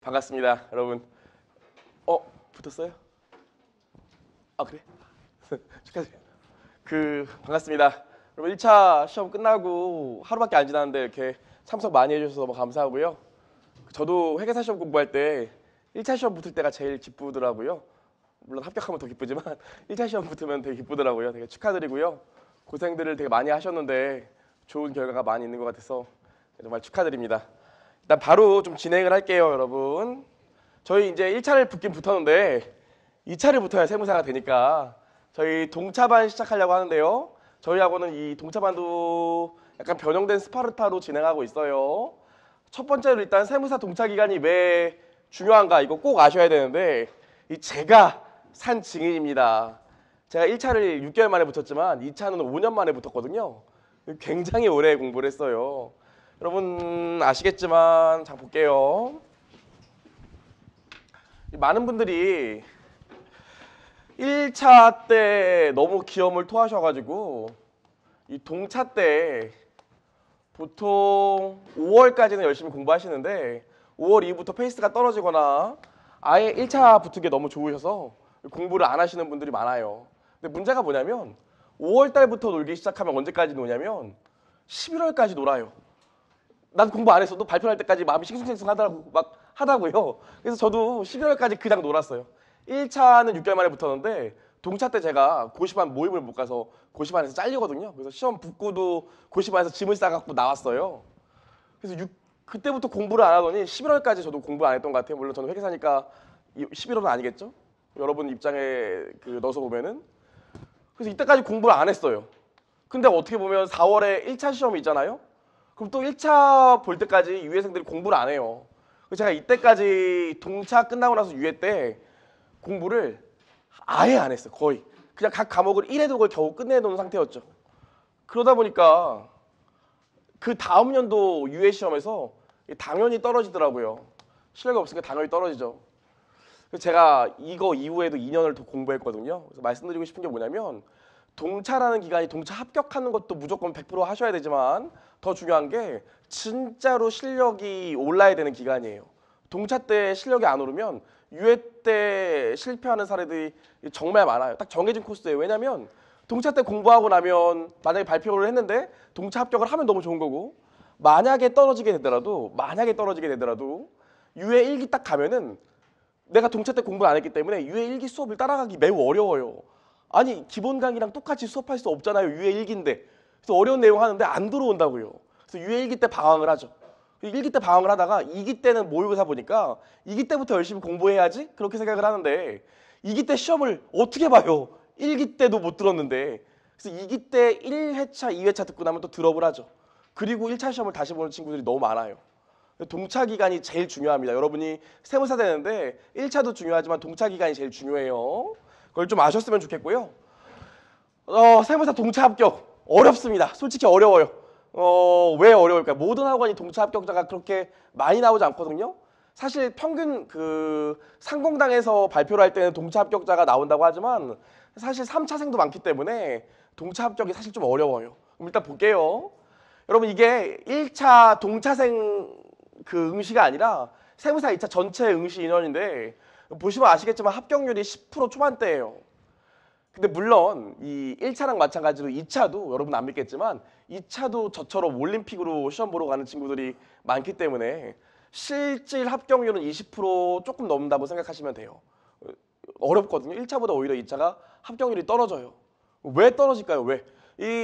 반갑습니다, 여러분. 붙었어요? 아, 그래? 축하드려요. 반갑습니다. 여러분, 1차 시험 끝나고 하루밖에 안 지났는데 이렇게 참석 많이 해주셔서 너무 감사하고요. 저도 회계사 시험 공부할 때 1차 시험 붙을 때가 제일 기쁘더라고요. 물론 합격하면 더 기쁘지만 1차 시험 붙으면 되게 기쁘더라고요. 되게 축하드리고요. 고생들을 되게 많이 하셨는데 좋은 결과가 많이 있는 것 같아서 정말 축하드립니다. 일단 바로 좀 진행을 할게요, 여러분. 저희 이제 1차를 붙긴 붙었는데 2차를 붙어야 세무사가 되니까 저희 동차반 시작하려고 하는데요. 저희하고는 이 동차반도 약간 변형된 스파르타로 진행하고 있어요. 첫 번째로 일단 세무사 동차 기간이 왜 중요한가 이거 꼭 아셔야 되는데 제가 산 증인입니다. 제가 1차를 6개월 만에 붙었지만 2차는 5년 만에 붙었거든요. 굉장히 오래 공부를 했어요. 여러분 아시겠지만 자 볼게요. 많은 분들이 1차 때 너무 기염을 토하셔가지고 이 동차 때 보통 5월까지는 열심히 공부하시는데 5월 이후부터 페이스가 떨어지거나 아예 1차 붙은 게 너무 좋으셔서 공부를 안 하시는 분들이 많아요. 근데 문제가 뭐냐면 5월 달부터 놀기 시작하면 언제까지 노냐면 11월까지 놀아요. 난 공부 안 했어도 발표할 때까지 마음이 싱숭생숭하다고요. 그래서 저도 11월까지 그냥 놀았어요. 1차는 6개월 만에 붙었는데 동차 때 제가 고시반 모임을 못 가서 고시반에서 잘리거든요. 그래서 시험 붙고도 고시반에서 짐을 싸갖고 나왔어요. 그래서 그때부터 공부를 안 하더니 11월까지 저도 공부 안 했던 것 같아요. 물론 저는 회계사니까 11월은 아니겠죠? 여러분 입장에 넣어서 보면은. 그래서 이때까지 공부를 안 했어요. 근데 어떻게 보면 4월에 1차 시험이 있잖아요. 그럼 또 1차 볼 때까지 유예생들이 공부를 안 해요. 그래서 제가 이때까지 동차 끝나고 나서 유예 때 공부를 아예 안 했어요. 거의. 그냥 각 과목을 1회독을 겨우 끝내놓은 상태였죠. 그러다 보니까 그 다음 연도 유예 시험에서 당연히 떨어지더라고요. 실력이 없으니까 당연히 떨어지죠. 그래서 제가 이거 이후에도 2년을 더 공부했거든요. 그래서 말씀드리고 싶은 게 뭐냐면 동차라는 기간이 동차 합격하는 것도 무조건 100% 하셔야 되지만 더 중요한 게 진짜로 실력이 올라야 되는 기간이에요. 동차 때 실력이 안 오르면 유예 때 실패하는 사례들이 정말 많아요. 딱 정해진 코스예요. 왜냐면 동차 때 공부하고 나면 만약에 발표를 했는데 동차 합격을 하면 너무 좋은 거고 만약에 떨어지게 되더라도 유예 1기 딱 가면은 내가 동차 때 공부를 안 했기 때문에 유예 1기 수업을 따라가기 매우 어려워요. 아니 기본 강의랑 똑같이 수업할 수 없잖아요. 유예 1기인데. 그래서 어려운 내용 하는데 안 들어온다고요. 그래서 유예 1기 때 방황을 하죠. 1기 때 방황을 하다가 2기 때는 모의고사 보니까 2기 때부터 열심히 공부해야지 그렇게 생각을 하는데 2기 때 시험을 어떻게 봐요. 1기 때도 못 들었는데. 그래서 2기 때 1회차, 2회차 듣고 나면 또 드롭을 하죠. 그리고 1차 시험을 다시 보는 친구들이 너무 많아요. 동차 기간이 제일 중요합니다. 여러분이 세무사 되는데 1차도 중요하지만 동차 기간이 제일 중요해요. 그걸 좀 아셨으면 좋겠고요. 세무사 동차 합격 어렵습니다. 솔직히 어려워요. 왜 어려울까요? 모든 학원이 동차 합격자가 그렇게 많이 나오지 않거든요. 사실 평균 상공당에서 발표를 할 때는 동차 합격자가 나온다고 하지만 사실 3차생도 많기 때문에 동차 합격이 사실 좀 어려워요. 그럼 일단 볼게요. 여러분 이게 1차 동차생 응시가 아니라 세무사 2차 전체 응시 인원인데 보시면 아시겠지만 합격률이 10% 초반대예요. 근데 물론 이 1차랑 마찬가지로 2차도 여러분 안 믿겠지만 2차도 저처럼 올림픽으로 시험 보러 가는 친구들이 많기 때문에 실질 합격률은 20% 조금 넘는다고 생각하시면 돼요. 어렵거든요. 1차보다 오히려 2차가 합격률이 떨어져요. 왜 떨어질까요? 왜?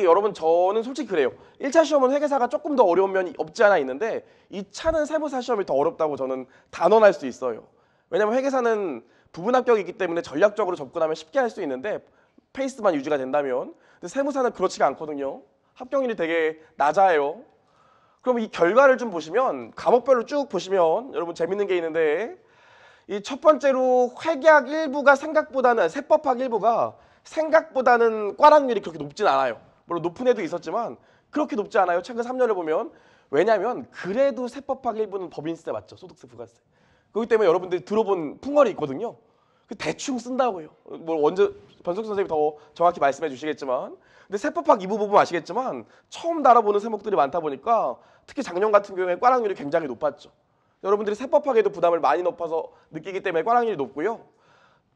여러분 저는 솔직히 그래요. 1차 시험은 회계사가 조금 더 어려운 면이 없지 않아 있는데 2차는 세무사 시험이 더 어렵다고 저는 단언할 수 있어요. 왜냐면 회계사는 부분 합격이기 때문에 전략적으로 접근하면 쉽게 할 수 있는데 페이스만 유지가 된다면 근데 세무사는 그렇지가 않거든요. 합격률이 되게 낮아요. 그럼 이 결과를 좀 보시면 과목별로 쭉 보시면 여러분 재밌는 게 있는데 이 첫 번째로 회계학 일부가 세법학 일부가 생각보다는 꽈락률이 그렇게 높진 않아요. 물론 높은 애도 있었지만 그렇게 높지 않아요. 최근 3년을 보면. 왜냐하면 그래도 세법학 일부는 법인세 맞죠. 소득세 부가세. 그렇기 때문에 여러분들이 들어본 풍월이 있거든요. 대충 쓴다고요. 변석 선생님이 더 정확히 말씀해 주시겠지만 근데 세법학 2부 보면 아시겠지만 처음 다뤄보는 세목들이 많다 보니까 특히 작년 같은 경우에 꽈락률이 굉장히 높았죠. 여러분들이 세법학에도 부담을 많이 높아서 느끼기 때문에 꽈락률이 높고요.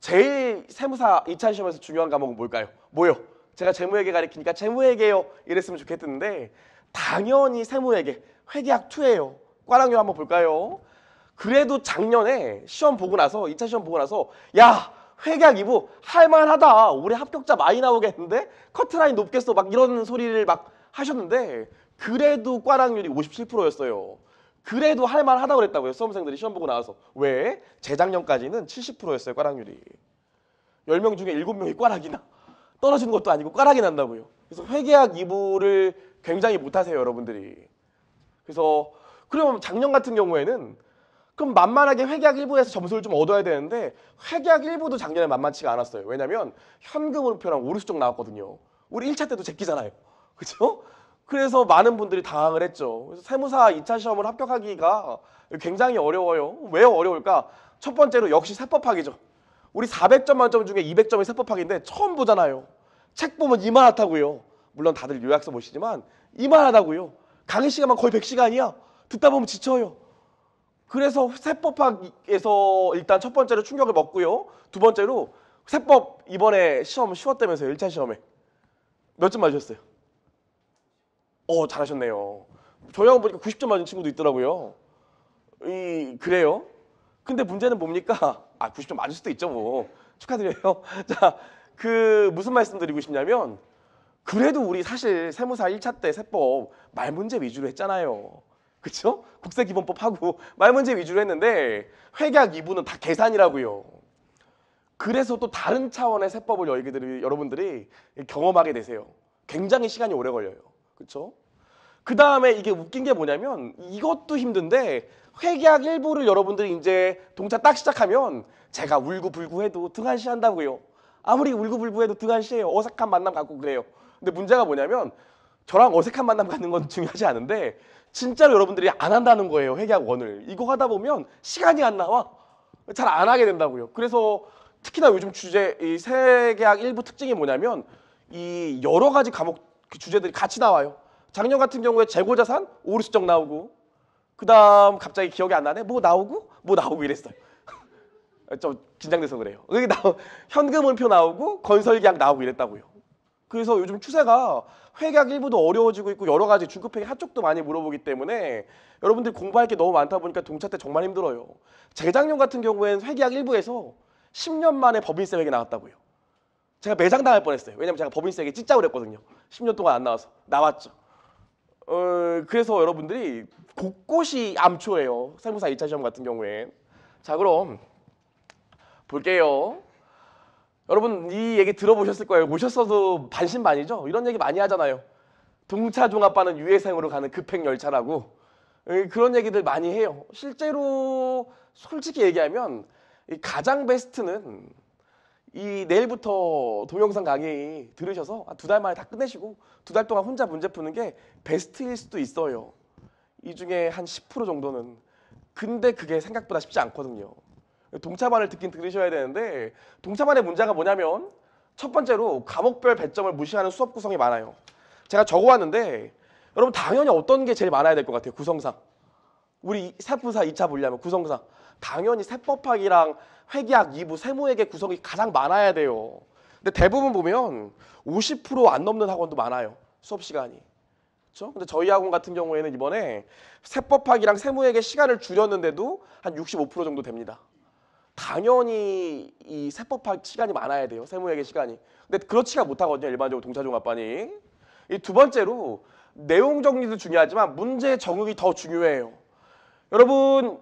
제일 세무사 2차 시험에서 중요한 과목은 뭘까요? 뭐요? 제가 재무회계 가리키니까 재무회계요 이랬으면 좋겠는데 당연히 세무회계, 회계학 2예요. 꽈락률 한번 볼까요? 그래도 작년에 시험 보고 나서 2차 시험 보고 나서 야 회계학 2부 할만하다. 올해 합격자 많이 나오겠는데? 커트라인 높겠어. 막 이런 소리를 막 하셨는데 그래도 꽈락률이 57%였어요. 그래도 할만하다고 그랬다고요. 수험생들이 시험 보고 나와서. 왜? 재작년까지는 70%였어요. 꽈락률이. 10명 중에 7명이 꽈락이나. 떨어지는 것도 아니고 꽈락이 난다고요. 그래서 회계학 2부를 굉장히 못하세요. 여러분들이. 그래서 그럼 작년 같은 경우에는 그럼 만만하게 회계학 1부에서 점수를 좀 얻어야 되는데 회계학 1부도 작년에 만만치가 않았어요. 왜냐면 현금흐름표랑 오류수정 나왔거든요. 우리 1차 때도 제끼잖아요. 그렇죠? 그래서 많은 분들이 당황을 했죠. 그래서 세무사 2차 시험을 합격하기가 굉장히 어려워요. 왜 어려울까? 첫 번째로 역시 세법학이죠. 우리 400점 만점 중에 200점이 세법학인데 처음 보잖아요. 책 보면 이만하다고요. 물론 다들 요약서 보시지만 이만하다고요. 강의 시간만 거의 100시간이야. 듣다 보면 지쳐요. 그래서 세법학에서 일단 첫 번째로 충격을 먹고요. 두 번째로 세법 이번에 시험 쉬웠다면서요. 1차 시험에. 몇 점 맞으셨어요? 잘하셨네요. 저희 학원 보니까 90점 맞은 친구도 있더라고요. 그래요? 근데 문제는 뭡니까? 90점 맞을 수도 있죠, 뭐. 축하드려요. 자, 무슨 말씀 드리고 싶냐면, 그래도 우리 사실 세무사 1차 때 세법 말문제 위주로 했잖아요. 그쵸? 국세기본법 하고 말문제 위주로 했는데, 회계학 2부는 다 계산이라고요. 그래서 또 다른 차원의 세법을 여러분들이 경험하게 되세요. 굉장히 시간이 오래 걸려요. 그쵸? 그 다음에 이게 웃긴 게 뭐냐면 이것도 힘든데 회계학 1부를 여러분들이 이제 동차 딱 시작하면 제가 울고불고 해도 등한시 한다고요. 아무리 울고불고 해도 등한시해요. 어색한 만남 갖고 그래요. 근데 문제가 뭐냐면 저랑 어색한 만남 갖는 건 중요하지 않은데 진짜로 여러분들이 안 한다는 거예요. 회계학 1을. 이거 하다 보면 시간이 안 나와. 잘 안 하게 된다고요. 그래서 특히나 요즘 주제 이 세계학 1부 특징이 뭐냐면 이 여러 가지 과목 주제들이 같이 나와요. 작년 같은 경우에 재고자산 오류수정 나오고 그 다음 갑자기 기억이 안 나네. 뭐 나오고 이랬어요. 좀 긴장돼서 그래요. 여기 현금흐름표 나오고 건설계약 나오고 이랬다고요. 그래서 요즘 추세가 회계학 1부도 어려워지고 있고 여러 가지 중급회계 한쪽도 많이 물어보기 때문에 여러분들이 공부할 게 너무 많다 보니까 동차 때 정말 힘들어요. 재작년 같은 경우에는 회계학 1부에서 10년 만에 법인세 회계 나왔다고요. 제가 매장당할 뻔했어요. 왜냐면 제가 법인세 회계 찢자고 그랬거든요. 10년 동안 안 나와서. 나왔죠. 그래서 여러분들이 곳곳이 암초예요. 세무사 2차 시험 같은 경우엔. 자, 그럼 볼게요. 여러분 이 얘기 들어보셨을 거예요. 오셨어도 반신반의죠. 이런 얘기 많이 하잖아요. 동차종합반은 유예생으로 가는 급행열차라고. 그런 얘기들 많이 해요. 실제로 솔직히 얘기하면 가장 베스트는 내일부터 동영상 강의 들으셔서 2달 만에 다 끝내시고 2달 동안 혼자 문제 푸는 게 베스트일 수도 있어요. 이 중에 한 10% 정도는. 근데 그게 생각보다 쉽지 않거든요. 동차반을 듣긴 들으셔야 되는데 동차반의 문제가 뭐냐면 첫 번째로 과목별 배점을 무시하는 수업 구성이 많아요. 제가 적어왔는데 여러분 당연히 어떤 게 제일 많아야 될 것 같아요. 구성상. 우리 세무사 2차 보려면 구성상. 당연히 세법학이랑 회계학 2부 세무회계 구성이 가장 많아야 돼요. 근데 대부분 보면 50% 안 넘는 학원도 많아요. 수업 시간이. 그렇죠? 근데 저희 학원 같은 경우에는 이번에 세법학이랑 세무회계 시간을 줄였는데도 한 65% 정도 됩니다. 당연히 이 세법학 시간이 많아야 돼요. 세무회계 시간이. 근데 그렇지가 못하거든요. 일반적으로 동차종합반이. 이 두 번째로 내용 정리도 중요하지만 문제 정육이 더 중요해요. 여러분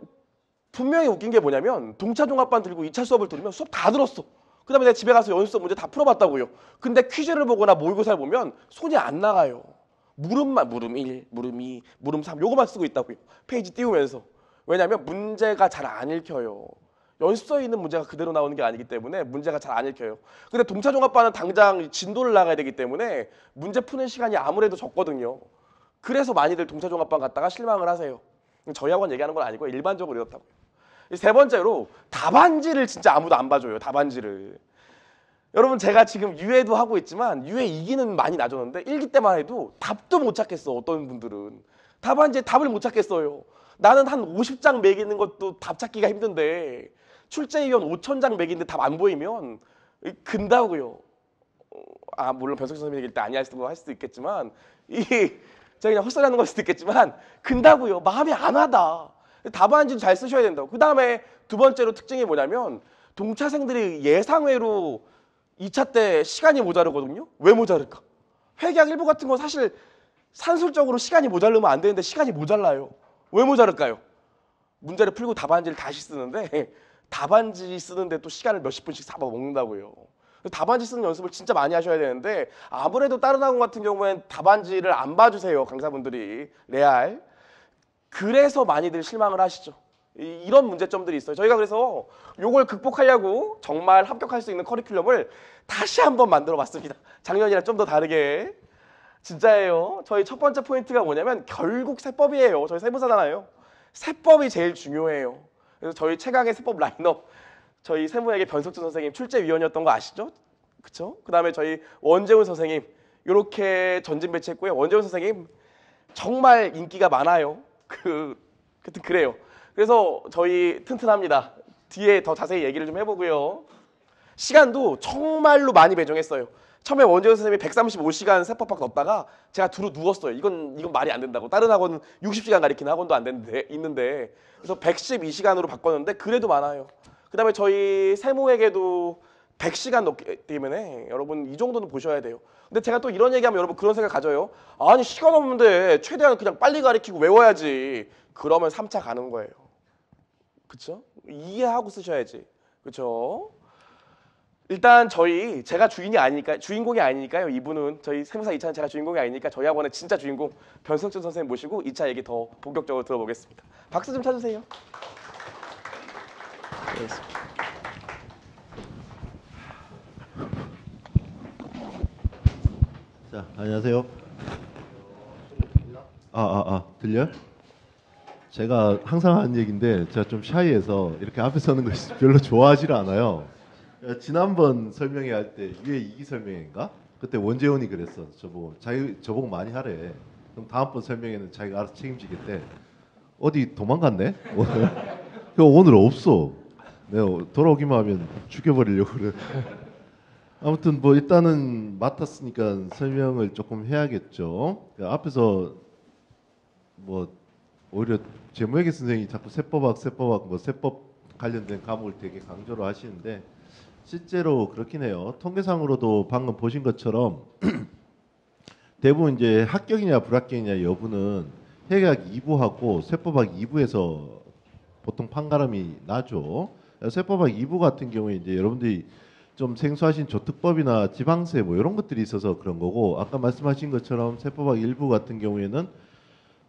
분명히 웃긴 게 뭐냐면 동차종합반 들고 2차 수업을 들으면 수업 다 들었어. 그 다음에 내가 집에 가서 연습 문제 다 풀어봤다고요. 근데 퀴즈를 보거나 모의고사를 보면 손이 안 나가요. 물음만 물음 1, 물음 2, 물음 3 요거만 쓰고 있다고요. 페이지 띄우면서. 왜냐하면 문제가 잘 안 읽혀요. 연습서에 있는 문제가 그대로 나오는 게 아니기 때문에 문제가 잘 안 읽혀요. 근데 동차종합반은 당장 진도를 나가야 되기 때문에 문제 푸는 시간이 아무래도 적거든요. 그래서 많이들 동차종합반 갔다가 실망을 하세요. 저희 학원 얘기하는 건 아니고 일반적으로 이렇다고요. 세 번째로 답안지를 진짜 아무도 안 봐줘요. 답안지를. 여러분 제가 지금 유예도 하고 있지만 유예 2기는 많이 낮았는데 1기 때만 해도 답도 못 찾겠어. 어떤 분들은. 답안지에 답을 못 찾겠어요. 나는 한 50장 매기는 것도 답 찾기가 힘든데 출제위원 5,000장 매기는데 답 안 보이면 근다고요. 물론 변석 선생님 얘기일 때 아니 할 수도 있겠지만 제가 그냥 헛소리하는 걸 수도 있겠지만 근다고요. 마음이 안 와다. 답안지도 잘 쓰셔야 된다고. 그 다음에 두 번째로 특징이 뭐냐면 동차생들이 예상외로 2차 때 시간이 모자르거든요. 왜 모자랄까? 회계학 일부 같은 건 사실 산술적으로 시간이 모자르면 안 되는데 시간이 모자라요. 왜 모자랄까요? 문제를 풀고 답안지를 다시 쓰는데 답안지 쓰는데 또 시간을 몇십 분씩 잡아먹는다고요. 답안지 쓰는 연습을 진짜 많이 하셔야 되는데 아무래도 다른 학원 같은 경우엔 답안지를 안 봐주세요. 강사분들이. 레알. 그래서 많이들 실망을 하시죠. 이런 문제점들이 있어요. 저희가 그래서 요걸 극복하려고 정말 합격할 수 있는 커리큘럼을 다시 한번 만들어 봤습니다. 작년이랑 좀 더 다르게. 진짜예요. 저희 첫 번째 포인트가 뭐냐면 결국 세법이에요. 저희 세무사잖아요. 세법이 제일 중요해요. 그래서 저희 최강의 세법 라인업, 저희 세무회계 변석준 선생님 출제위원이었던 거 아시죠? 그쵸? 그 다음에 저희 원재훈 선생님 이렇게 전진 배치했고요. 원재훈 선생님 정말 인기가 많아요. 그래요. 그래서 저희 튼튼합니다. 뒤에 더 자세히 얘기를 좀 해보고요. 시간도 정말로 많이 배정했어요. 처음에 원재훈 선생님이 135시간 세법학 넣었다가 제가 두루 누웠어요. 이건 말이 안 된다고. 다른 학원은 60시간 가리키는 학원도 안 되는데 있는데 그래서 112시간으로 바꿨는데 그래도 많아요. 그 다음에 저희 세무에게도 100시간 넣기 때문에 여러분 이 정도는 보셔야 돼요. 근데 제가 또 이런 얘기하면 여러분 그런 생각 가져요. 아니 시간 없는데 최대한 그냥 빨리 가리키고 외워야지. 그러면 3차 가는 거예요. 그쵸? 이해하고 쓰셔야지. 그쵸? 일단 제가 주인공이 아니니까요. 이분은 저희 세무사 2차는 제가 주인공이 아니니까 저희 학원의 진짜 주인공 변석준 선생님 모시고 2차 얘기 더 본격적으로 들어보겠습니다. 박수 좀 쳐주세요. 자, 안녕하세요. 들려? 제가 항상 하는 얘기인데 제가 좀 샤이해서 이렇게 앞에 서는 것이 별로 좋아하지 않아요. 지난번 설명회 때 유해 2기 설명회인가? 그때 원재훈이 그랬어. 저보고 많이 하래. 그럼 다음번 설명회는 자기가 알아서 책임지겠대. 어디 도망갔네? 오늘 없어. 내가 돌아오기만 하면 죽여버리려고 그래. 아무튼 뭐 일단은 맡았으니까 설명을 조금 해야겠죠. 앞에서 뭐 오히려 재무회계 선생님이 자꾸 세법 관련된 과목을 되게 강조를 하시는데 실제로 그렇긴 해요. 통계상으로도 방금 보신 것처럼 대부분 이제 합격이냐 불합격이냐 여부는 회계학 2부하고 세법학 2부에서 보통 판가름이 나죠. 세법학 2부 같은 경우에 이제 여러분들이 좀 생소하신 조특법이나 지방세 뭐 이런 것들이 있어서 그런 거고, 아까 말씀하신 것처럼 세법학 1부 같은 경우에는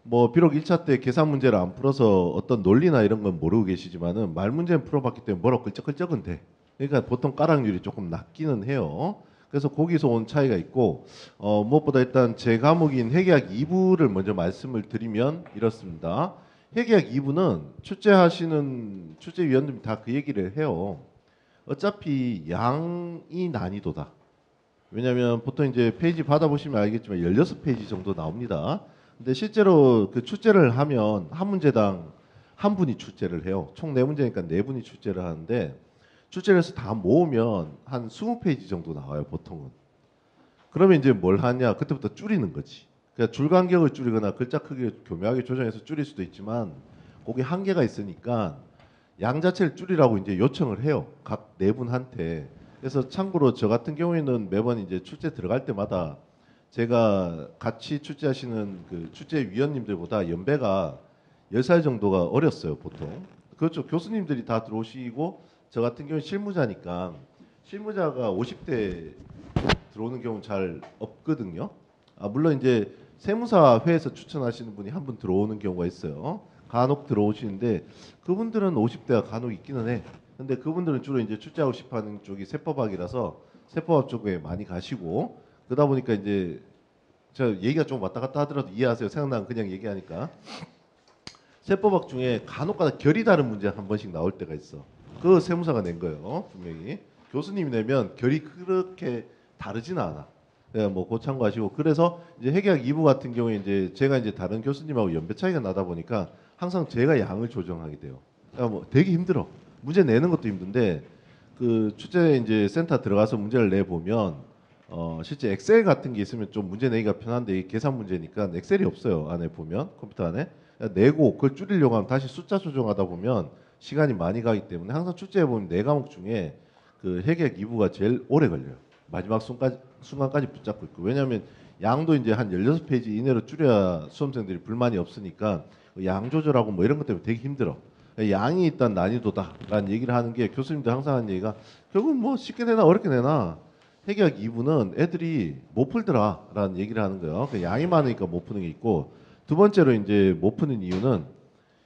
뭐 비록 1차 때 계산 문제를 안 풀어서 어떤 논리나 이런 건 모르고 계시지만은 말 문제는 풀어봤기 때문에 뭐라고 끌적끌적은 돼. 그러니까 보통 까락률이 조금 낮기는 해요. 그래서 거기서 온 차이가 있고, 무엇보다 일단 제 과목인 회계학 2부를 먼저 말씀을 드리면 이렇습니다. 회계학 2부는 출제위원님이 다 그 얘기를 해요. 어차피 양이 난이도다. 왜냐하면 보통 이제 페이지 받아보시면 알겠지만 16페이지 정도 나옵니다. 근데 실제로 그 출제를 하면 한 문제당 한 분이 출제를 해요. 총 4문제니까 4분이 출제를 하는데 출제를 해서 다 모으면 한 20페이지 정도 나와요, 보통은. 그러면 이제 뭘 하냐? 그때부터 줄이는 거지. 그러니까 줄 간격을 줄이거나 글자 크기를 교묘하게 조정해서 줄일 수도 있지만 그게 한계가 있으니까 양 자체를 줄이라고 이제 요청을 해요. 각 4분한테. 그래서 참고로 저 같은 경우에는 매번 이제 출제 들어갈 때마다 제가 같이 출제하시는 그 출제위원님들보다 연배가 10살 정도가 어렸어요, 보통. 그렇죠. 교수님들이 다 들어오시고 저 같은 경우는 실무자니까 실무자가 50대 들어오는 경우는 잘 없거든요. 물론 이제 세무사회에서 추천하시는 분이 한 분 들어오는 경우가 있어요. 간혹 들어오시는데 그분들은 50대가 간혹 있기는 해. 근데 그분들은 주로 이제 출제하고 싶어하는 쪽이 세법학이라서 세법학 쪽에 많이 가시고, 그러다 보니까 이제 저 얘기가 좀 왔다 갔다 하더라도 이해하세요. 생각나면 그냥 얘기하니까. 세법학 중에 간혹가다 결이 다른 문제 한 번씩 나올 때가 있어. 그 세무사가 낸 거예요, 분명히. 교수님이 내면 결이 그렇게 다르지는 않아. 네, 뭐그 참고하시고. 그래서 이제 회계학 2부 같은 경우에 이제 제가 이제 다른 교수님하고 연배 차이가 나다 보니까 항상 제가 양을 조정하게 돼요. 그러니까 뭐 되게 힘들어. 문제 내는 것도 힘든데 그 출제 이제 센터 들어가서 문제를 내 보면 실제 엑셀 같은 게 있으면 좀 문제 내기가 편한데 이게 계산 문제니까 엑셀이 없어요. 안에 보면 컴퓨터 안에 내고 그걸 줄이려고 하면 다시 숫자 조정하다 보면 시간이 많이 가기 때문에 항상 출제해 보면 네 과목 중에 그 회계 기부가 제일 오래 걸려요. 마지막 순간까지 붙잡고 있고 왜냐하면 양도 이제 한 16페이지 이내로 줄여야 수험생들이 불만이 없으니까 양 조절하고 뭐 이런 것 때문에 되게 힘들어. 양이 일단 난이도다라는 얘기를 하는 게 교수님들 항상 하는 얘기가 결국은 뭐 쉽게 내나 어렵게 내나 회계학 2부는 애들이 못 풀더라라는 얘기를 하는 거예요. 양이 많으니까 못 푸는 게 있고 두 번째로 이제 못 푸는 이유는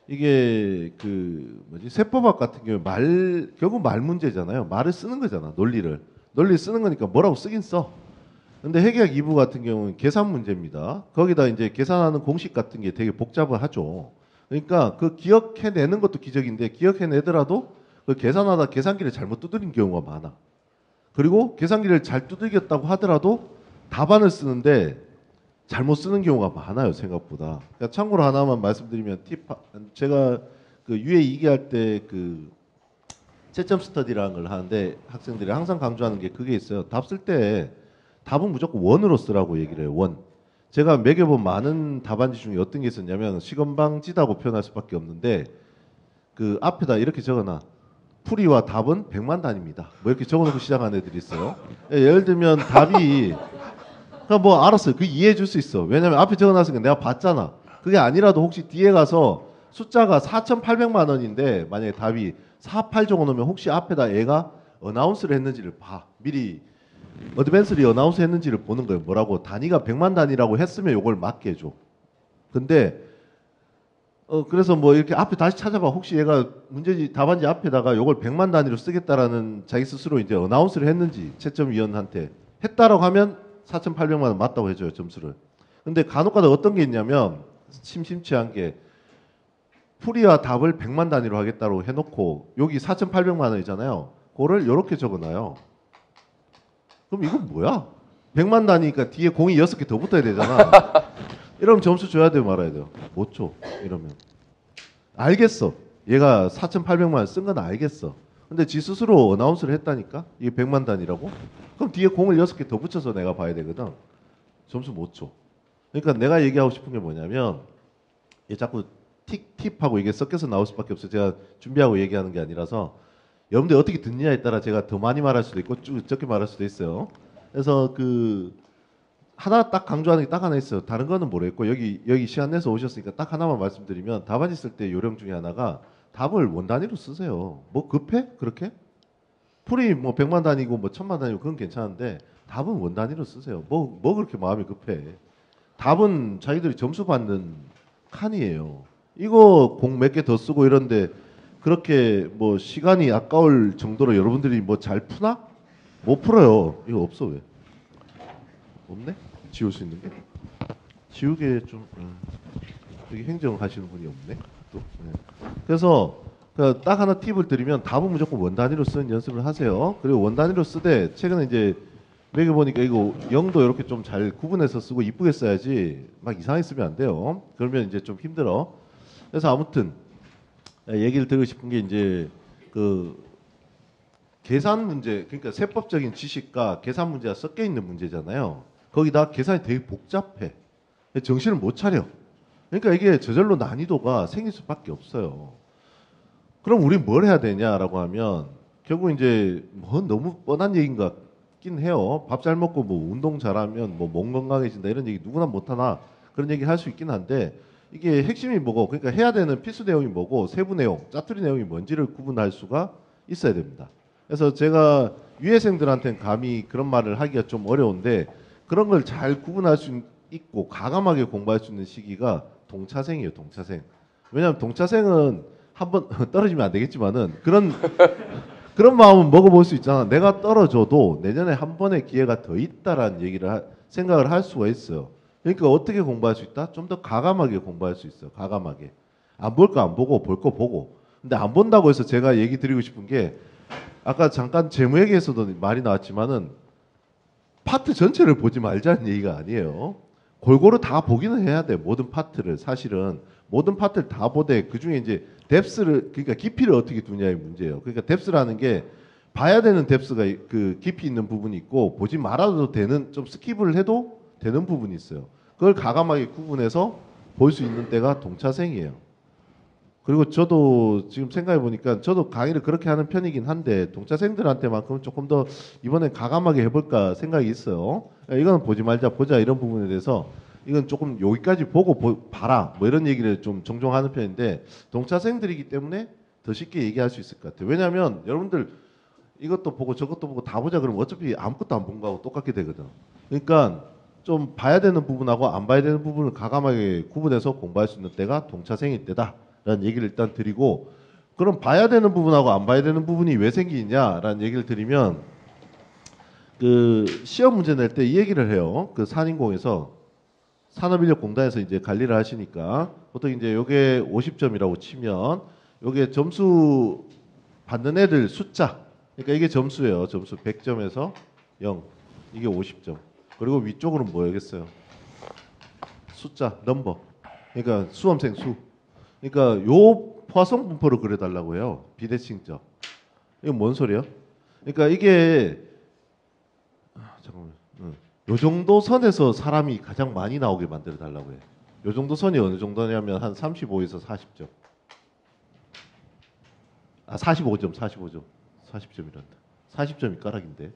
이게 그 뭐지 세법학 같은 경우 결국 말 문제잖아요. 말을 쓰는 거잖아. 논리 쓰는 거니까 뭐라고 쓰긴 써. 근데 회계학 2부 같은 경우는 계산 문제입니다. 거기다 이제 계산하는 공식 같은 게 되게 복잡하죠. 그러니까 그 기억해내는 것도 기적인데 기억해내더라도 그 계산하다 계산기를 잘못 두드린 경우가 많아. 그리고 계산기를 잘 두들겼다고 하더라도 답안을 쓰는데 잘못 쓰는 경우가 많아요 생각보다. 그러니까 참고로 하나만 말씀드리면 제가 그 UA 2기 할 때 그 채점 스터디라는 걸 하는데 학생들이 항상 강조하는 게 그게 있어요. 답 쓸 때 답은 무조건 원으로 쓰라고 얘기를 해요. 원. 제가 매겨본 많은 답안지 중에 어떤 게 있었냐면 시건방지다고 표현할 수밖에 없는데 그 앞에다 이렇게 적어놔. 풀이와 답은 100만 단위입니다. 뭐 이렇게 적어놓고 시작하는 애들이 있어요. 예를 들면 답이 그냥 뭐 알았어요. 그 이해해 줄 수 있어. 왜냐면 앞에 적어놨으니까 내가 봤잖아. 그게 아니라도 혹시 뒤에 가서 숫자가 4,800만 원인데 만약에 답이 48 적어놓으면 혹시 앞에다 얘가 어나운스를 했는지를 봐. 미리 어드밴스리 어나운스 했는지를 보는 거예요. 뭐라고 단위가 100만 단위라고 했으면 요걸 맞게 해줘. 근데 그래서 뭐 이렇게 앞에 다시 찾아봐. 혹시 얘가 문제지 답안지 앞에다가 요걸 100만 단위로 쓰겠다라는 자기 스스로 이제 어나운스를 했는지 채점위원한테 했다라고 하면 4,800만 원 맞다고 해줘요 점수를. 근데 간혹가다 어떤 게 있냐면 심심치한 게 풀이와 답을 100만 단위로 하겠다고 해놓고 여기 4,800만 원이잖아요. 그거를 이렇게 적어놔요. 그럼 이건 뭐야? 100만 단위니까 뒤에 공이 6개 더 붙어야 되잖아. 이러면 점수 줘야 돼요 말아야 돼요? 못 줘. 이러면. 알겠어. 얘가 4,800만 원 쓴 건 알겠어. 근데 지 스스로 어나운스를 했다니까? 이게 100만 단위라고? 그럼 뒤에 공을 6개 더 붙여서 내가 봐야 되거든. 점수 못 줘. 그러니까 내가 얘기하고 싶은 게 뭐냐면 얘 자꾸 팁하고 이게 섞여서 나올 수밖에 없어요. 제가 준비하고 얘기하는 게 아니라서 여러분들 어떻게 듣느냐에 따라 제가 더 많이 말할 수도 있고 적게 말할 수도 있어요. 그래서 그 하나 딱 강조하는 게 딱 하나 있어요. 다른 거는 모르겠고 여기 시간 내서 오셨으니까 딱 하나만 말씀드리면 답안지 쓸 때 요령 중에 하나가 답을 원 단위로 쓰세요. 뭐 급해? 그렇게? 풀이 뭐 100만 단위고 뭐 1000만 단위고 그건 괜찮은데 답은 원 단위로 쓰세요. 뭐 그렇게 마음이 급해. 답은 자기들이 점수 받는 칸이에요. 이거 공 몇 개 더 쓰고 이런데 그렇게 뭐 시간이 아까울 정도로 여러분들이 뭐 잘 푸나? 못 풀어요. 이거 없어 왜? 없네? 지울 수 있는 게? 지우개 좀 여기 행정하시는 분이 없네. 또. 네. 그래서 딱 하나 팁을 드리면 답은 무조건 원 단위로 쓰는 연습을 하세요. 그리고 원 단위로 쓰되 최근에 이제 매겨 보니까 이거 영도 이렇게 좀 잘 구분해서 쓰고 이쁘게 써야지 막 이상하게 쓰면 안 돼요. 그러면 이제 좀 힘들어. 그래서 아무튼 얘기를 드리고 싶은 게 이제 그 계산 문제, 그러니까 세법적인 지식과 계산 문제가 섞여 있는 문제잖아요. 거기다 계산이 되게 복잡해. 정신을 못 차려. 그러니까 이게 저절로 난이도가 생길 수밖에 없어요. 그럼 우리 뭘 해야 되냐라고 하면 결국 이제 뭐 너무 뻔한 얘기인 것 같긴 해요. 밥 잘 먹고 뭐 운동 잘하면 뭐 몸 건강해진다 이런 얘기 누구나 못하나 그런 얘기 할 수 있긴 한데 이게 핵심이 뭐고 그러니까 해야 되는 필수 내용이 뭐고 세부 내용, 짜투리 내용이 뭔지를 구분할 수가 있어야 됩니다. 그래서 제가 유해생들한테는 감히 그런 말을 하기가 좀 어려운데 그런 걸 잘 구분할 수 있고 가감하게 공부할 수 있는 시기가 동차생이에요. 동차생. 왜냐하면 동차생은 한번 떨어지면 안 되겠지만은 그런 마음은 먹어볼 수 있잖아. 내가 떨어져도 내년에 한 번의 기회가 더 있다라는 얘기를 생각을 할 수가 있어요. 그러니까 어떻게 공부할 수 있다? 좀 더 가감하게 공부할 수 있어요. 가감하게. 안 볼 거 안 보고 볼 거 보고. 근데 안 본다고 해서 제가 얘기 드리고 싶은 게 아까 잠깐 재무회계에서도 말이 나왔지만은 파트 전체를 보지 말자는 얘기가 아니에요. 골고루 다 보기는 해야 돼. 모든 파트를 사실은 모든 파트를 다 보되 그 중에 이제 뎁스를 그러니까 깊이를 어떻게 두냐의 문제예요. 그러니까 뎁스라는 게 봐야 되는 뎁스가 그 깊이 있는 부분이 있고 보지 말아도 되는 좀 스킵을 해도 되는 부분이 있어요. 그걸 가감하게 구분해서 볼 수 있는 때가 동차생이에요. 그리고 저도 지금 생각해 보니까 저도 강의를 그렇게 하는 편이긴 한데 동차생들한테만큼은 조금 더 이번엔 가감하게 해볼까 생각이 있어요. 이거는 보지 말자 보자 이런 부분에 대해서 이건 조금 여기까지 보고 봐라 뭐 이런 얘기를 좀 종종 하는 편인데 동차생들이기 때문에 더 쉽게 얘기할 수 있을 것 같아요. 왜냐하면 여러분들 이것도 보고 저것도 보고 다 보자 그러면 어차피 아무것도 안 본 거하고 똑같게 되거든. 그러니까 좀 봐야 되는 부분하고 안 봐야 되는 부분을 가감하게 구분해서 공부할 수 있는 때가 동차생일 때다라는 얘기를 일단 드리고, 그럼 봐야 되는 부분하고 안 봐야 되는 부분이 왜 생기냐라는 얘기를 드리면, 그 시험 문제 낼 때 이 얘기를 해요. 그 산인공에서 산업인력공단에서 이제 관리를 하시니까 보통 이제 요게 50점이라고 치면 요게 점수 받는 애들 숫자, 그러니까 이게 점수예요. 점수 100점에서 0, 이게 50점. 그리고 위쪽으로는 뭐였겠어요? 숫자, 넘버. 그러니까 수험생 수. 그러니까 요 포화성 분포를 그려달라고 해요. 비대칭적. 이건 뭔 소리야? 그러니까 이게 잠깐만. 요 정도 선에서 사람이 가장 많이 나오게 만들어 달라고 해요. 요 정도 선이 어느 정도냐면 한 35에서 40점. 45점, 45점. 40점이란다. 40점이 까락인데.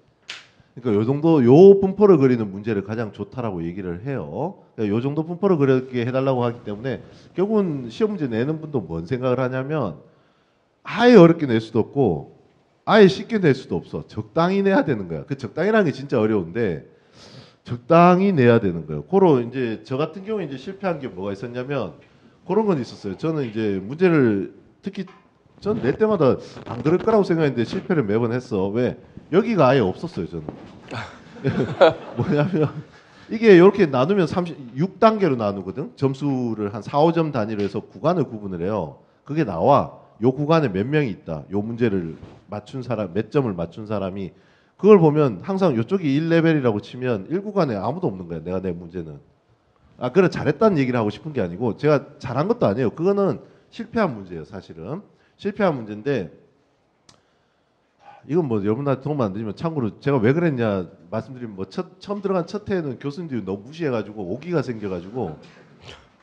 그러니까 요 정도 요 분포를 그리는 문제를 가장 좋다라고 얘기를 해요. 그러니까 요 정도 분포를 그리게 해달라고 하기 때문에 결국은 시험 문제 내는 분도 뭔 생각을 하냐면 아예 어렵게 낼 수도 없고 아예 쉽게 낼 수도 없어. 적당히 내야 되는 거야. 그 적당히라는 게 진짜 어려운데 적당히 내야 되는 거예요. 고로 이제 저 같은 경우에 이제 실패한 게 뭐가 있었냐면 그런 건 있었어요. 저는 이제 문제를 특히 전 낼 때마다 안 그럴 거라고 생각했는데 실패를 매번 했어. 왜? 여기가 아예 없었어요, 저는. 뭐냐면 이게 이렇게 나누면 6단계로 나누거든. 점수를 한 4, 5점 단위로 해서 구간을 구분을 해요. 그게 나와. 요 구간에 몇 명이 있다. 요 문제를 맞춘 사람, 몇 점을 맞춘 사람이, 그걸 보면 항상 이쪽이 1레벨이라고 치면 1구간에 아무도 없는 거야. 내가 내 문제는. 그래 잘했다는 얘기를 하고 싶은 게 아니고 제가 잘한 것도 아니에요. 그거는 실패한 문제예요, 사실은. 실패한 문제인데 이건 뭐 여러분한테 도움 안 되지만 참고로 제가 왜 그랬냐 말씀드리면 뭐 처음 들어간 첫 해에는 교수님들이 너무 무시해가지고 오기가 생겨가지고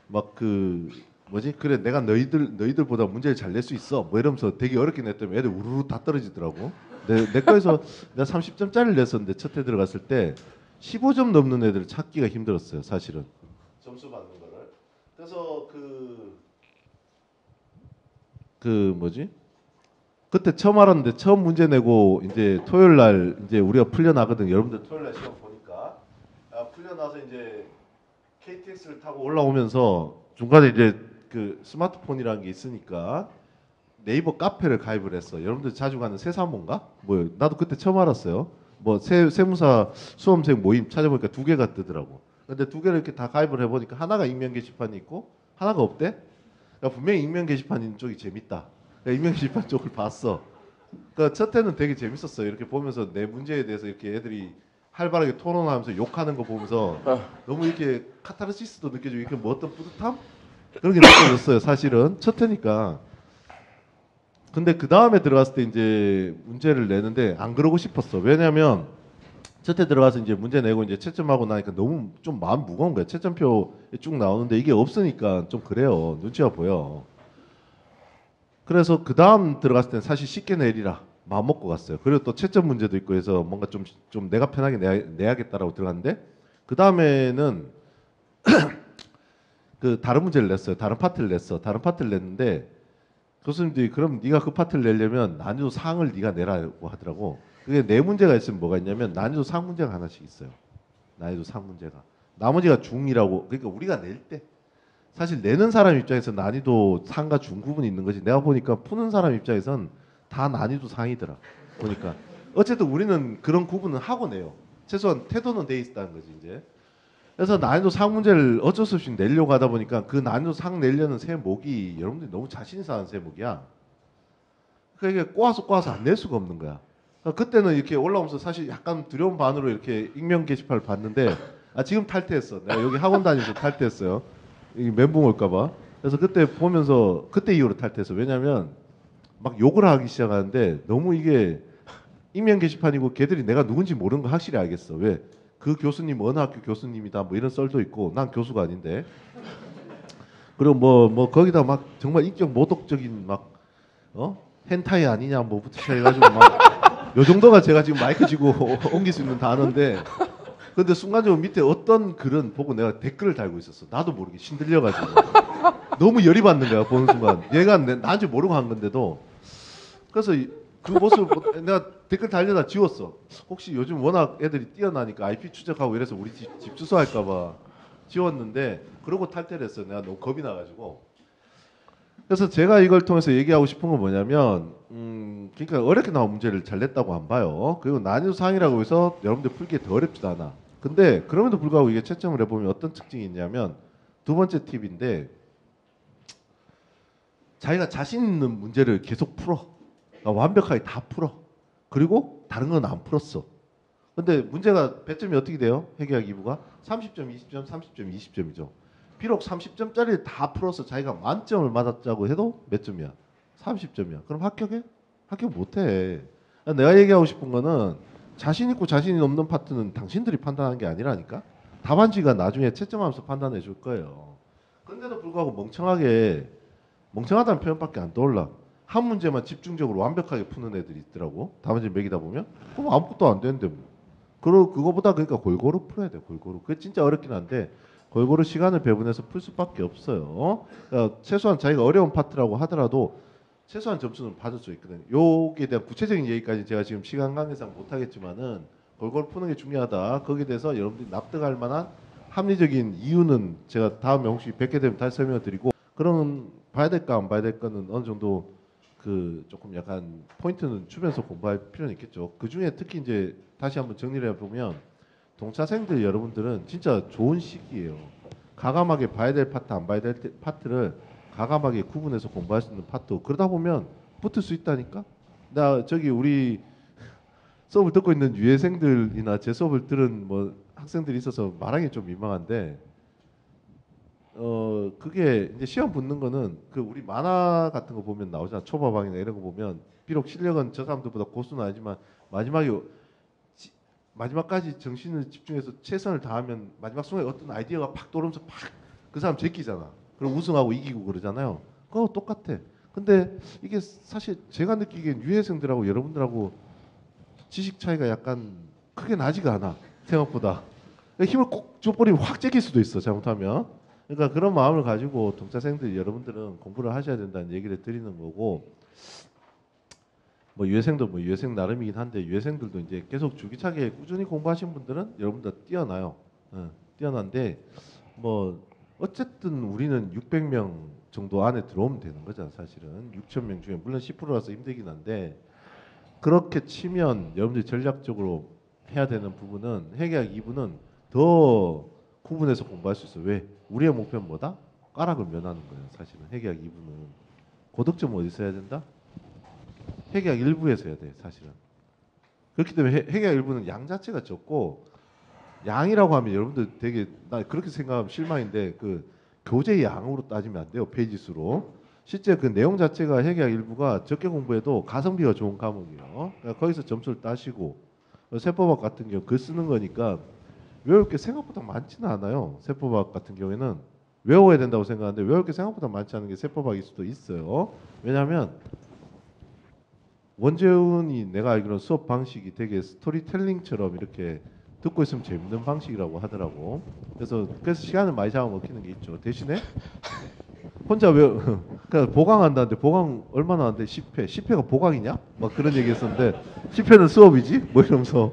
막 그 뭐지 그래 내가 너희들보다 문제를 잘 낼 수 있어 뭐 이러면서 되게 어렵게 냈더니 애들 우르르 다 떨어지더라고. 내 거에서 내가 30점짜리를 냈었는데 첫 해 들어갔을 때 15점 넘는 애들 찾기가 힘들었어요, 사실은. 점수 받는 거를. 그래서 그 뭐지? 그때 처음 알았는데 처음 문제 내고 이제 토요일 날 이제 우리가 풀려 나거든. 여러분들 토요일 날 시험 보니까 풀려 나서 이제 KTX를 타고 올라오면서 중간에 이제 그 스마트폰이라는 게 있으니까 네이버 카페를 가입을 했어. 여러분들 자주 가는 세사모인가? 뭐요? 나도 그때 처음 알았어요. 뭐 세무사 수험생 모임 찾아보니까 2개가 뜨더라고. 근데 2개를 이렇게 다 가입을 해보니까 하나가 익명 게시판이 있고 하나가 없대. 그러니까 분명히 익명 게시판 있는 쪽이 재밌다. 그러니까 익명 게시판 쪽을 봤어. 그러니까 첫 해는 되게 재밌었어요. 이렇게 보면서 내 문제에 대해서 이렇게 애들이 활발하게 토론하면서 욕하는 거 보면서 너무 이렇게 카타르시스도 느껴지고 이렇게 뭐 어떤 뿌듯함? 그런 게 느껴졌어요. 사실은 첫 해니까. 근데 그 다음에 들어갔을 때 이제 문제를 내는데 안 그러고 싶었어. 왜냐면 첫 해 들어가서 이제 문제 내고 이제 채점하고 나니까 너무 좀 마음 무거운 거야. 채점표에 쭉 나오는데 이게 없으니까 좀 그래요. 눈치가 보여. 그래서 그 다음 들어갔을 때는 사실 쉽게 내리라 마음 먹고 갔어요. 그리고 또 채점 문제도 있고 해서 뭔가 좀 내가 편하게 내야겠다라고 들어갔는데 그 다음에는 그 다른 문제를 냈어요. 다른 파트를 냈어. 다른 파트를 냈는데 교수님들이 그럼 네가 그 파트를 내려면 난이도 상을 네가 내라고 하더라고. 그게 네 문제가 있으면 뭐가 있냐면 난이도 상 문제가 하나씩 있어요. 난이도 상 문제가. 나머지가 중이라고. 그러니까 우리가 낼 때 사실 내는 사람 입장에서 난이도 상과 중 구분이 있는 거지. 내가 보니까 푸는 사람 입장에선 다 난이도 상이더라. 보니까 어쨌든 우리는 그런 구분은 하고 내요. 최소한 태도는 돼 있다는 거지 이제. 그래서 난이도 상 문제를 어쩔 수 없이 내려고 하다 보니까 그 난이도 상 내려는 세목이 여러분들이 너무 자신 있어 하는 세목이야. 그러니까 꼬아서 안 낼 수가 없는 거야. 그때는 이렇게 올라오면서 사실 약간 두려운 반으로 이렇게 익명 게시판을 봤는데 지금 탈퇴했어. 내가 여기 학원 다니면서 탈퇴했어요. 이 멘붕 올까봐. 그래서 그때 보면서 그때 이후로 탈퇴했어. 왜냐면 막 욕을 하기 시작하는데 너무 이게 익명 게시판이고 걔들이 내가 누군지 모르는 거 확실히 알겠어. 왜? 그 교수님 어느 학교 교수님이다 뭐 이런 썰도 있고 난 교수가 아닌데. 그리고 뭐 거기다 막 정말 인격 모독적인 막 헨타이 아니냐 뭐부터 시작해가지고 막 요 정도가 제가 지금 마이크 쥐고 옮길 수 있는 단어인데 근데 순간적으로 밑에 어떤 글은 보고 내가 댓글을 달고 있었어. 나도 모르게 신들려가지고 너무 열이 받는 거야 보는 순간. 얘가 나한테 모르고 한 건데도 그래서 그 모습 내가 댓글 달려다 지웠어. 혹시 요즘 워낙 애들이 뛰어나니까 IP 추적하고 이래서 우리 집 주소 할까봐 지웠는데 그러고 탈퇴를 했어. 내가 너무 겁이 나가지고. 그래서 제가 이걸 통해서 얘기하고 싶은 건 뭐냐면 그러니까 어렵게 나온 문제를 잘 냈다고 안 봐요. 그리고 난이도 상이라고 해서 여러분들 풀기에 더 어렵지도 않아. 근데 그럼에도 불구하고 이게 채점을 해보면 어떤 특징이 있냐면 두 번째 팁인데 자기가 자신 있는 문제를 계속 풀어. 그러니까 완벽하게 다 풀어. 그리고 다른 건 안 풀었어. 근데 문제가 배점이 어떻게 돼요? 회계학 2부가 30점, 20점, 30점, 20점이죠. 비록 30점짜리를 다 풀어서 자기가 만점을 맞았자고 해도 몇 점이야? 30점이야. 그럼 합격해? 합격 못해. 내가 얘기하고 싶은 거는 자신 있고 자신이 없는 파트는 당신들이 판단하는 게 아니라니까. 답안지가 나중에 채점하면서 판단해 줄 거예요. 그런데도 불구하고 멍청하다는 표현밖에 안 떠올라. 한 문제만 집중적으로 완벽하게 푸는 애들이 있더라고. 답안지 매기다 보면. 그럼 아무것도 안 되는데 뭐. 그거보다 그러니까 골고루 풀어야 돼. 골고루. 그게 진짜 어렵긴 한데 골고루 시간을 배분해서 풀 수밖에 없어요. 그러니까 최소한 자기가 어려운 파트라고 하더라도 최소한 점수는 받을 수 있거든요. 여기에 대한 구체적인 얘기까지 제가 지금 시간 관계상 못하겠지만은 골고루 푸는 게 중요하다. 거기에 대해서 여러분들이 납득할 만한 합리적인 이유는 제가 다음에 혹시 뵙게 되면 다시 설명을 드리고 그럼 봐야 될까 안 봐야 될까는 어느 정도 그 조금 약간 포인트는 주면서 공부할 필요는 있겠죠. 그 중에 특히 이제 다시 한번 정리를 해보면 동차생들 여러분들은 진짜 좋은 시기예요. 가감하게 봐야 될 파트 안 봐야 될 파트를 가감하게 구분해서 공부할 수 있는 파트. 그러다 보면 붙을 수 있다니까. 나 저기 우리 수업을 듣고 있는 유해생들이나 제 수업을 들은 뭐 학생들이 있어서 말하기 좀 민망한데 그게 이제 시험 붙는 거는 그 우리 만화 같은 거 보면 나오잖아. 초밥왕이나 이런 거 보면 비록 실력은 저 사람들보다 고수는 아니지만 마지막까지 정신을 집중해서 최선을 다하면 마지막 순간에 어떤 아이디어가 팍 떠오르면서 팍 그 사람 제끼잖아. 그럼 우승하고 이기고 그러잖아요. 그거 똑같아. 근데 이게 사실 제가 느끼기엔 유해생들하고 여러분들하고 지식 차이가 약간 크게 나지가 않아. 생각보다. 힘을 꼭 줘버리면 확 제낄 수도 있어. 잘못하면. 그러니까 그런 마음을 가지고 동차생들 여러분들은 공부를 하셔야 된다는 얘기를 드리는 거고 뭐 유해생도 뭐 유해생 나름이긴 한데 유해생들도 이제 계속 줄기차게 꾸준히 공부하신 분들은 여러분들 뛰어나요. 뛰어난데 뭐 어쨌든 우리는 600명 정도 안에 들어오면 되는 거잖아. 사실은 6,000명 중에 물론 10%라서 힘들긴 한데 그렇게 치면 여러분들이 전략적으로 해야 되는 부분은 회계학 2부는 더 구분해서 공부할 수 있어요. 왜? 우리의 목표는 뭐다? 까락을 면하는 거예요. 사실은 회계학 2부는 고득점 어디서 해야 된다? 회계학 1부에서 해야 돼. 사실은. 그렇기 때문에 회계학 1부는 양 자체가 적고 양이라고 하면 여러분들 되게 나 그렇게 생각하면 실망인데 그 교재 양으로 따지면 안 돼요. 페이지 수로. 실제 그 내용 자체가 회계학 1부가 적게 공부해도 가성비가 좋은 과목이에요. 그러니까 거기서 점수를 따시고 세법학 같은 경우 글 쓰는 거니까 외울 게 생각보다 많지는 않아요. 세법학 같은 경우에는 외워야 된다고 생각하는데 외울 게 생각보다 많지 않은 게 세법학일 수도 있어요. 왜냐하면 원재훈이 내가 알기로는 수업 방식이 되게 스토리텔링처럼 이렇게 듣고 있으면 재밌는 방식이라고 하더라고. 그래서 시간을 많이 잡아먹히는 게 있죠. 대신에 혼자 그러니까 보강한다는데 보강 얼마나 하는데 10회. 10회가 보강이냐? 막 그런 얘기했었는데 10회는 수업이지? 뭐 이러면서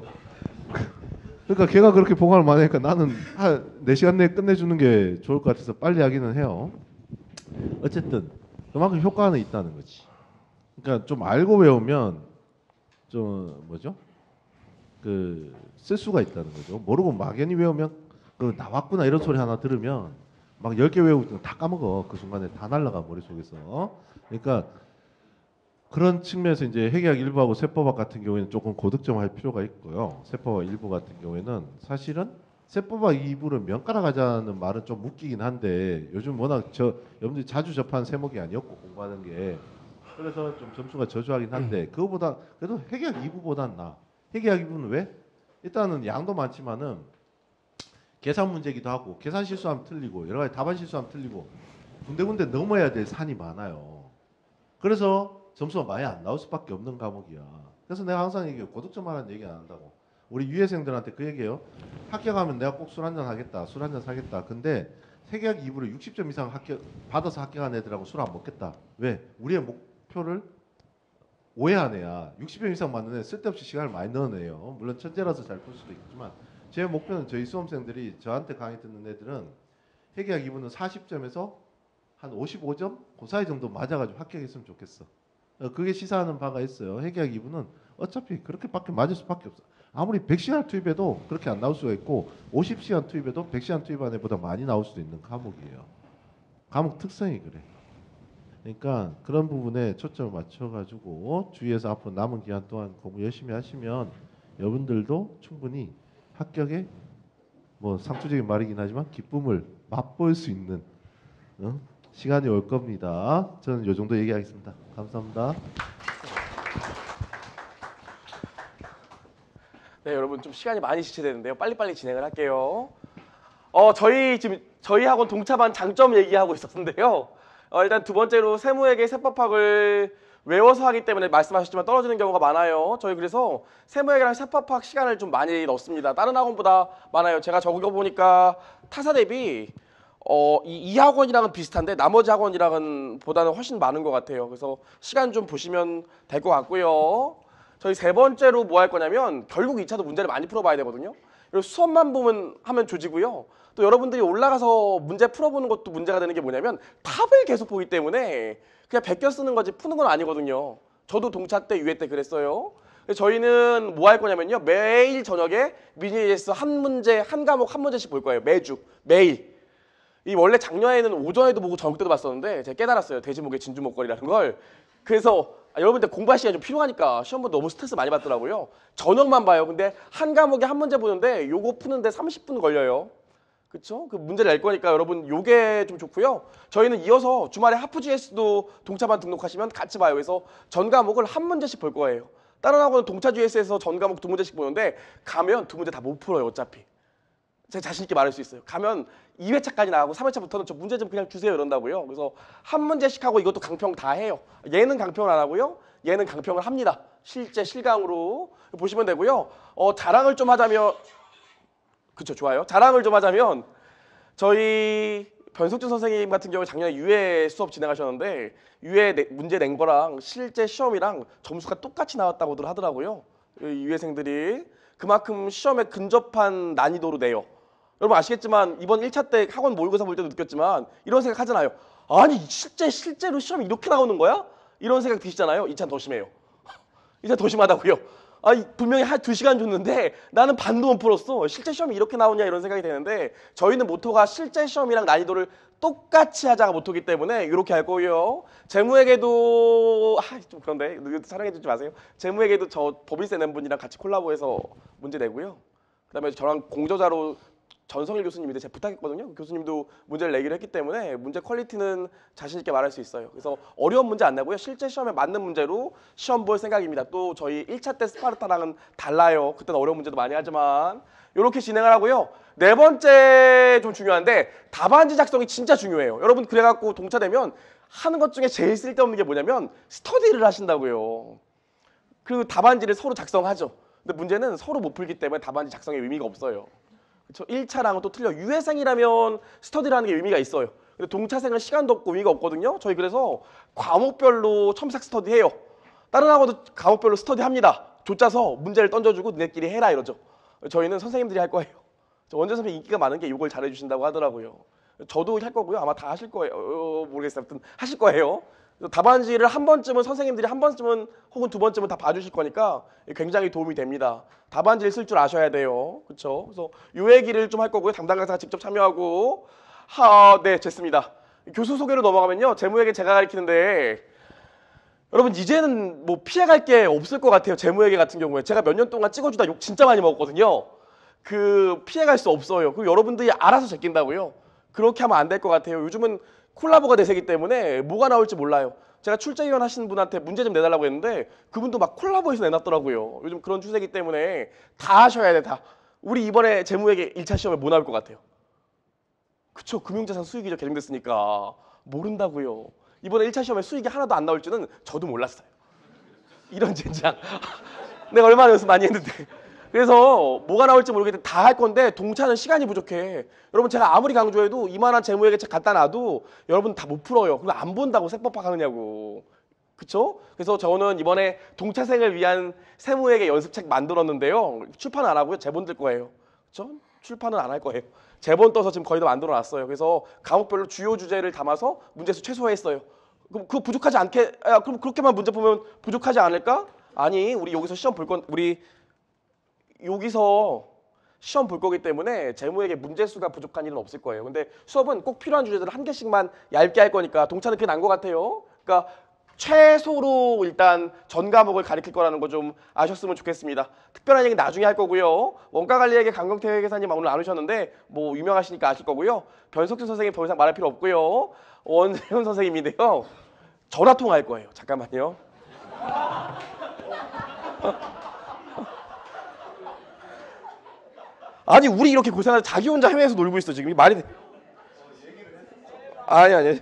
그러니까 걔가 그렇게 보강을 많이 하니까 나는 한 4시간 내에 끝내주는 게 좋을 것 같아서 빨리 하기는 해요. 어쨌든 그만큼 효과는 있다는 거지. 그러니까 좀 알고 외우면 좀 뭐죠? 쓸 수가 있다는 거죠. 모르고 막연히 외우면 나왔구나 이런 소리 하나 들으면 막 10개 외우고 다 까먹어. 그 순간에 다 날라가 머릿속에서. 그러니까 그런 측면에서 이제 회계학 1부하고 세법학 같은 경우에는 조금 고득점할 필요가 있고요. 세법학 1부 같은 경우에는 사실은 세법학 2부를 명가라 가자는 말은 좀 웃기긴 한데 요즘 워낙 여러분들이 자주 접한 세목이 아니었고 공부하는 게 그래서 좀 점수가 저조하긴 한데 그거보다 그래도 회계학 2부보다는 나. 회계학 2부는 왜? 일단은 양도 많지만은 계산 문제기도 하고 계산 실수하면 틀리고 여러 가지 답안 실수하면 틀리고 군데군데 넘어야 될 산이 많아요. 그래서 점수가 많이 안 나올 수밖에 없는 과목이야. 그래서 내가 항상 얘기해요. 고득점하라는 얘기 안 한다고. 우리 유해생들한테 그 얘기해요. 합격하면 내가 꼭 술 한잔 하겠다. 술 한잔 사겠다. 근데 회계학 2부를 60점 이상 받아서 합격한 애들하고 술 안 먹겠다. 왜? 우리의 목표를 오해한 애야. 60점 이상 받는 애 쓸데없이 시간을 많이 넣은 애요. 물론 천재라서 잘 풀 수도 있지만 제 목표는 저희 수험생들이 저한테 강의 듣는 애들은 회계학 2부는 40점에서 한 55점? 그 사이 정도 맞아가지고 합격했으면 좋겠어. 그게 시사하는 바가 있어요. 회계학 2부는 어차피 그렇게밖에 맞을 수밖에 없어. 아무리 100시간 투입해도 그렇게 안 나올 수가 있고 50시간 투입해도 100시간 투입한 애보다 많이 나올 수도 있는 과목이에요. 과목 특성이 그래. 그러니까 그런 부분에 초점을 맞춰가지고 주위에서 앞으로 남은 기간 동안 공부 열심히 하시면 여러분들도 충분히 합격에 뭐 상투적인 말이긴 하지만 기쁨을 맛볼 수 있는 시간이 올 겁니다. 저는 이 정도 얘기하겠습니다. 감사합니다. 네, 여러분 좀 시간이 많이 지체되는데요. 빨리빨리 진행을 할게요. 저희 학원 동차반 장점 얘기하고 있었는데요. 일단 두 번째로 세무회계 세법학을 외워서 하기 때문에 말씀하셨지만 떨어지는 경우가 많아요. 저희 그래서 세무회계랑 세법학 시간을 좀 많이 넣습니다. 다른 학원보다 많아요. 제가 적어보니까 타사 대비 이 학원이랑은 비슷한데 나머지 학원이랑은 보다는 훨씬 많은 것 같아요. 그래서 시간 좀 보시면 될 것 같고요. 저희 세 번째로 뭐 할 거냐면 결국 2차도 문제를 많이 풀어봐야 되거든요. 그리고 수업만 하면 조지고요. 또 여러분들이 올라가서 문제 풀어보는 것도 문제가 되는 게 뭐냐면 답을 계속 보기 때문에 그냥 베껴 쓰는 거지 푸는 건 아니거든요. 저도 동차 때 유예 때 그랬어요. 그래서 저희는 뭐 할 거냐면요. 매일 저녁에 미니에서 한 문제, 한 과목 한 문제씩 볼 거예요. 매일. 이 원래 작년에는 오전에도 보고 저녁 때도 봤었는데 제가 깨달았어요. 돼지목에 진주목걸이라는 걸. 그래서 여러분들 공부할 시간이 좀 필요하니까 시험보다 너무 스트레스 많이 받더라고요. 저녁만 봐요. 근데 한 과목에 한 문제 보는데 요거 푸는데 30분 걸려요. 그쵸? 그 문제를 낼 거니까 여러분 요게 좀 좋고요. 저희는 이어서 주말에 하프GS도 동차반 등록하시면 같이 봐요. 그래서 전 과목을 한 문제씩 볼 거예요. 다른 학원은 동차GS에서 전 과목 두 문제씩 보는데 가면 두 문제 다 못 풀어요. 어차피. 제가 자신 있게 말할 수 있어요. 가면 2회차까지 나가고 3회차부터는 저 문제 좀 그냥 주세요 이런다고요. 그래서 한 문제씩 하고 이것도 강평 다 해요. 얘는 강평을 안 하고요. 얘는 강평을 합니다. 실제 실강으로 보시면 되고요. 자랑을 좀 하자면 그쵸, 좋아요. 자랑을 좀 하자면 저희 변석준 선생님 같은 경우에 작년에 유해 수업 진행하셨는데 유해 문제 낸 거랑 실제 시험이랑 점수가 똑같이 나왔다고들 하더라고요. 유해생들이 그만큼 시험에 근접한 난이도로 내요. 여러분 아시겠지만 이번 1차 때 학원 모의고사 볼 때도 느꼈지만 이런 생각 하잖아요. 아니 실제로 시험이 이렇게 나오는 거야? 이런 생각 드시잖아요. 2차는 더 심해요. 2차 더 심하다고요. 분명히 한 2시간 줬는데 나는 반도 못 풀었어. 실제 시험이 이렇게 나오냐 이런 생각이 되는데 저희는 모토가 실제 시험이랑 난이도를 똑같이 하자가 모토기 때문에 이렇게 할 거고요. 재무회계도 좀 그런데 사랑해 주지 마세요. 재무회계도 저 법인세 낸 분이랑 같이 콜라보해서 문제 내고요. 그다음에 저랑 공저자로 전성일 교수님인데 제가 부탁했거든요. 교수님도 문제를 내기로 했기 때문에 문제 퀄리티는 자신 있게 말할 수 있어요. 그래서 어려운 문제 안 내고요. 실제 시험에 맞는 문제로 시험 볼 생각입니다. 또 저희 1차 때 스파르타랑은 달라요. 그때는 어려운 문제도 많이 하지만 이렇게 진행을 하고요. 네 번째 좀 중요한데 답안지 작성이 진짜 중요해요. 여러분 그래갖고 동차되면 하는 것 중에 제일 쓸데없는 게 뭐냐면 스터디를 하신다고요. 그 답안지를 서로 작성하죠. 근데 문제는 서로 못 풀기 때문에 답안지 작성에 의미가 없어요. 그렇죠? 1차랑은 또 틀려. 유해생이라면 스터디를 하는 게 의미가 있어요. 근데 동차생은 시간도 없고 의미가 없거든요. 저희 그래서 과목별로 첨삭 스터디 해요. 다른 학원도 과목별로 스터디 합니다. 조짜서 문제를 던져주고 너네끼리 해라 이러죠. 저희는 선생님들이 할 거예요. 원재 선생님 인기가 많은 게 이걸 잘해주신다고 하더라고요. 저도 할 거고요. 아마 다 하실 거예요. 모르겠어요. 아무튼 하실 거예요. 답안지를 한 번쯤은 선생님들이 한 번쯤은 혹은 두 번쯤은 다 봐주실 거니까 굉장히 도움이 됩니다. 답안지를 쓸 줄 아셔야 돼요. 그렇죠? 그래서 요 얘기를 좀 할 거고요. 담당 강사가 직접 참여하고 네, 됐습니다. 교수 소개로 넘어가면요. 재무회계 제가 가르치는데 여러분 이제는 뭐 피해갈 게 없을 것 같아요. 재무회계 같은 경우에 제가 몇 년 동안 찍어주다 욕 진짜 많이 먹었거든요. 그 피해갈 수 없어요. 그 여러분들이 알아서 제낀다고요. 그렇게 하면 안 될 것 같아요. 요즘은 콜라보가 대세기 때문에 뭐가 나올지 몰라요. 제가 출제위원 하시는 분한테 문제 좀 내달라고 했는데 그분도 막 콜라보해서 내놨더라고요. 요즘 그런 추세기 때문에 다 하셔야 돼, 다. 우리 이번에 재무회계 1차 시험에 뭐 나올 것 같아요? 그쵸, 금융자산 수익이죠. 개정됐으니까. 모른다고요. 이번에 1차 시험에 수익이 하나도 안 나올 줄은 저도 몰랐어요. 이런 젠장. 내가 얼마나 연습 많이 했는데. 그래서 뭐가 나올지 모르겠는데 다 할 건데 동차는 시간이 부족해. 여러분 제가 아무리 강조해도 이만한 재무회계 책 갖다 놔도 여러분 다 못 풀어요. 그거 안 본다고 세법학 하느냐고. 그쵸? 그래서 저는 이번에 동차생을 위한 세무회계 연습책 만들었는데요. 출판 안 하고요. 제본 뜰 거예요. 그쵸? 출판은 안 할 거예요. 제본 떠서 지금 거의 다 만들어 놨어요. 그래서 과목별로 주요 주제를 담아서 문제수 최소화했어요. 그럼 그거 부족하지 않게, 야, 그럼 그렇게만 문제 보면 부족하지 않을까? 아니, 우리 여기서 시험 볼 건, 우리 여기서 시험 볼 거기 때문에 재무에게 문제수가 부족한 일은 없을 거예요. 근데 수업은 꼭 필요한 주제들을 한 개씩만 얇게 할 거니까 동차는 그게 난 것 같아요. 그러니까 최소로 일단 전 과목을 가르칠 거라는 거 좀 아셨으면 좋겠습니다. 특별한 얘기 나중에 할 거고요. 원가관리에게 강경태 회계사님 오늘 안 오셨는데 뭐 유명하시니까 아실 거고요. 변석준 선생님 더 이상 말할 필요 없고요. 원세훈 선생님인데요. 전화 통화할 거예요. 잠깐만요. 아니 우리 이렇게 고생하는데 자기 혼자 해외에서 놀고 있어 지금. 이 말이 돼? 아니.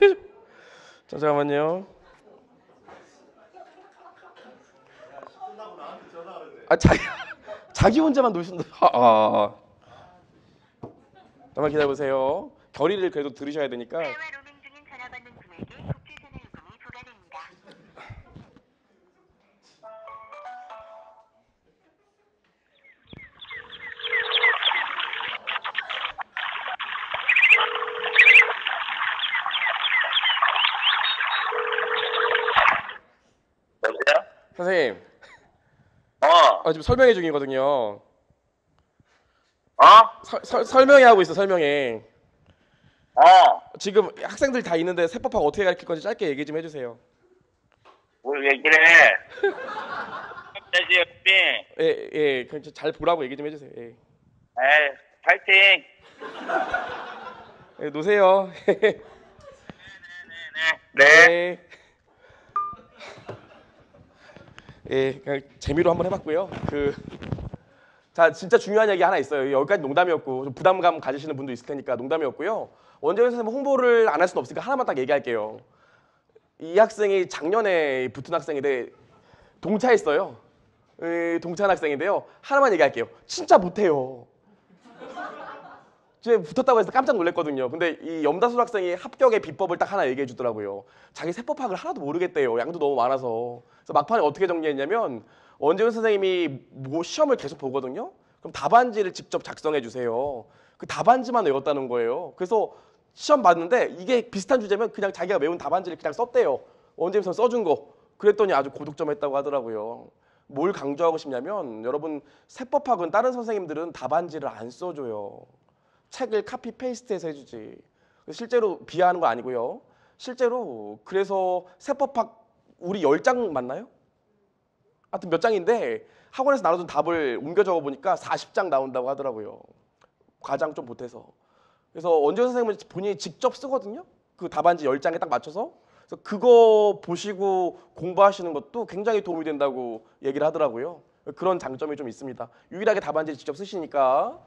자, 잠깐만요. 아 자기 혼자만 놀신다. 잠깐만 기다려보세요. 결의를 그래도 들으셔야 되니까. 해외 로밍 중인 전화 받는 분에게 국제전화 요금이 부과됩니다. 여보세요? 선생님, 지금 설명회 중이거든요. 설명회 하고 있어, 설명회. 지금 학생들 다 있는데 세법학 어떻게 가르칠 건지 짧게 얘기 좀 해주세요. 뭘 얘기를 해? 해야지, 형님. 예, 그냥 잘 보라고 얘기 좀 해주세요. 예. 에이, 파이팅! 예, 노세요. 네. 예, 그냥 재미로 한번 해봤고요. 자, 진짜 중요한 얘기 하나 있어요. 여기까지 농담이었고 좀 부담감 가지시는 분도 있을 테니까 농담이었고요. 원재현 선생님 홍보를 안 할 수는 없으니까 하나만 딱 얘기할게요. 이 학생이 작년에 붙은 학생인데 동차했어요. 동차한 학생인데요. 하나만 얘기할게요. 진짜 못해요. 제가 붙었다고 해서 깜짝 놀랐거든요. 근데 이 염다술 학생이 합격의 비법을 딱 하나 얘기해 주더라고요. 자기 세법학을 하나도 모르겠대요. 양도 너무 많아서. 그래서 막판에 어떻게 정리했냐면 원재훈 선생님이 뭐 시험을 계속 보거든요. 그럼 답안지를 직접 작성해 주세요. 그 답안지만 외웠다는 거예요. 그래서 시험 봤는데 이게 비슷한 주제면 그냥 자기가 외운 답안지를 그냥 썼대요. 원재훈 선생님 써준 거. 그랬더니 아주 고득점했다고 하더라고요. 뭘 강조하고 싶냐면 여러분 세법학은 다른 선생님들은 답안지를 안 써줘요. 책을 카피 페이스트해서 해주지. 실제로 비하하는 거 아니고요. 실제로 그래서 세법학 우리 10장 맞나요? 하여튼 몇 장인데 학원에서 나눠준 답을 옮겨 적어보니까 40장 나온다고 하더라고요. 과장 좀 못해서. 그래서 원재현 선생님은 본인이 직접 쓰거든요. 그 답안지 10장에 딱 맞춰서. 그래서 그거 보시고 공부하시는 것도 굉장히 도움이 된다고 얘기를 하더라고요. 그런 장점이 좀 있습니다. 유일하게 답안지를 직접 쓰시니까